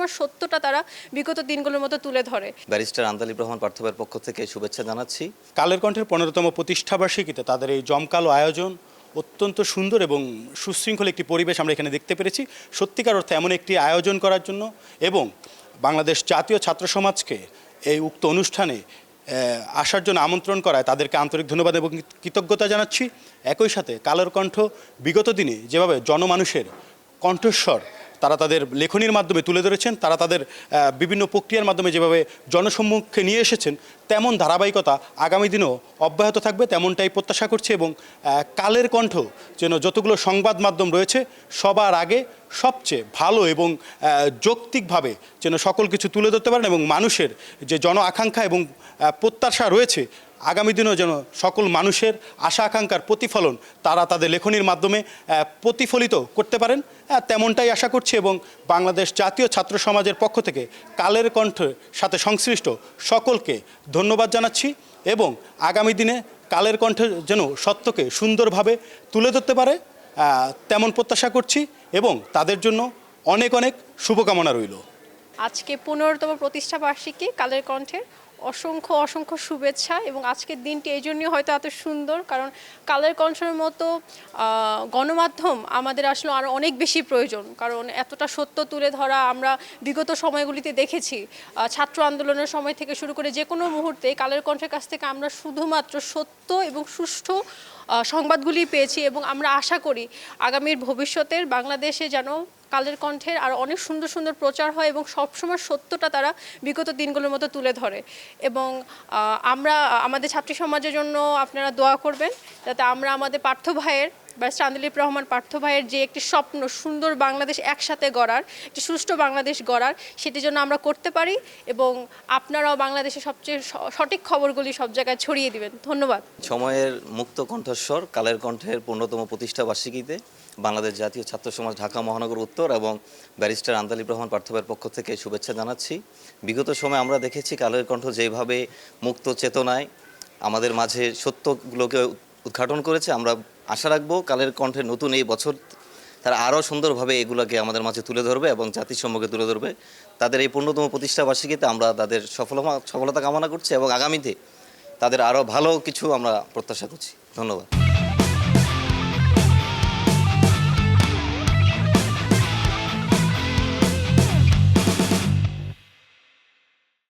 সবসময় সত্যটা তারা বিগত দিনগুলোর মতো তুলে ধরে। ব্যারিস্টার আন্দালিব রহমান পার্থ ভাইয়ের পক্ষ থেকে শুভেচ্ছা জানাচ্ছি। কালের কণ্ঠের 15তম প্রতিষ্ঠাবার্ষিকীতে তাদের এই জমকালো আয়োজন, অত্যন্ত সুন্দর এবং সুশৃঙ্খল একটি পরিবেশ আমরা এখানে দেখতে পেরেছি। সত্যিকার অর্থে এমন একটি আয়োজন করার জন্য এবং বাংলাদেশ জাতীয় ছাত্র সমাজকে এই উক্ত অনুষ্ঠানে আসার জন্য আমন্ত্রণ করায় তাদেরকে আন্তরিক ধন্যবাদ এবং কৃতজ্ঞতা জানাচ্ছি। একই সাথে কালের কণ্ঠ বিগত দিনে যেভাবে জনমানুষের কণ্ঠস্বর তারা তাদের লেখনীর মাধ্যমে তুলে ধরেছেন, তারা তাদের বিভিন্ন প্রক্রিয়ার মাধ্যমে যেভাবে জনসম্মুখে নিয়ে এসেছেন, তেমন ধারাবাহিকতা আগামী দিনেও অব্যাহত থাকবে, তেমনটাই প্রত্যাশা করছি। এবং কালের কণ্ঠ যেন যতগুলো সংবাদ মাধ্যম রয়েছে সবার আগে সবচেয়ে ভালো এবং যৌক্তিকভাবে যেন সকল কিছু তুলে ধরতে পারেন এবং মানুষের যে জন আকাঙ্ক্ষা এবং প্রত্যাশা রয়েছে আগামী দিনেও যেন সকল মানুষের আশা আকাঙ্ক্ষার প্রতিফলন তারা তাদের লেখনীর মাধ্যমে প্রতিফলিত করতে পারেন, তেমনটাই আশা করছি। এবং বাংলাদেশ জাতীয় ছাত্র সমাজের পক্ষ থেকে কালের কণ্ঠের সাথে সংশ্লিষ্ট সকলকে ধন্যবাদ জানাচ্ছি এবং আগামী দিনে কালের কণ্ঠ যেন সত্যকে সুন্দরভাবে তুলে ধরতে পারে তেমন প্রত্যাশা করছি এবং তাদের জন্য অনেক অনেক শুভকামনা রইল। আজকে 15তম প্রতিষ্ঠা বার্ষিকী কালের কণ্ঠের অসংখ্য অসংখ্য শুভেচ্ছা। এবং আজকের দিনটি এই জন্যই হয়তো এত সুন্দর, কারণ কালের কণ্ঠের মতো গণমাধ্যম আমাদের আসলে আরও অনেক বেশি প্রয়োজন। কারণ এতটা সত্য তুলে ধরা আমরা বিগত সময়গুলিতে দেখেছি, ছাত্র আন্দোলনের সময় থেকে শুরু করে যে কোনো মুহূর্তে কালের কণ্ঠের কাছ থেকে আমরা শুধুমাত্র সত্য এবং সুষ্ঠু সংবাদগুলি পেয়েছি। এবং আমরা আশা করি আগামীর ভবিষ্যতের বাংলাদেশে যেন কালের কণ্ঠের আর অনেক সুন্দর সুন্দর প্রচার হয় এবং সবসময় সত্যটা তারা বিগত দিনগুলোর মতো তুলে ধরে। এবং আমরা আমাদের ছাত্রী সমাজের জন্য আপনারা দোয়া করবেন যাতে আমরা আমাদের পার্থ ভাইয়ের ব্যারিস্টার আন্দালিব রহমান পার্থ ভাইয়ের যে একটি স্বপ্ন, সুন্দর বাংলাদেশ একসাথে গড়ার, একটি সুষ্ঠু বাংলাদেশ গড়ার, সেটির জন্য আমরা করতে পারি। এবং আপনারাও বাংলাদেশের সবচেয়ে সঠিক খবরগুলি সব জায়গায় ছড়িয়ে দিবেন। ধন্যবাদ। সময়ের মুক্ত কণ্ঠস্বর কালের কণ্ঠের 15তম প্রতিষ্ঠা বার্ষিকীতে বাংলাদেশ জাতীয় ছাত্র সমাজ ঢাকা মহানগর উত্তর এবং ব্যারিস্টার আন্দালিব রহমান পার্থ ভাইয়ের পক্ষ থেকে শুভেচ্ছা জানাচ্ছি। বিগত সময়ে আমরা দেখেছি কালের কণ্ঠ যেভাবে মুক্ত চেতনায় আমাদের মাঝে সত্যগুলোকে উদ্ঘাটন করেছে। আমরা আশা রাখবো কালের কণ্ঠের নতুন এই বছর তারা আরও সুন্দরভাবে এগুলোকে আমাদের মাঝে তুলে ধরবে এবং জাতির সম্মুখে তুলে ধরবে। তাদের এই 15তম প্রতিষ্ঠা বার্ষিকীতে আমরা তাদের সফলতা কামনা করছি এবং আগামীতে তাদের আরও ভালো কিছু আমরা প্রত্যাশা করছি। ধন্যবাদ।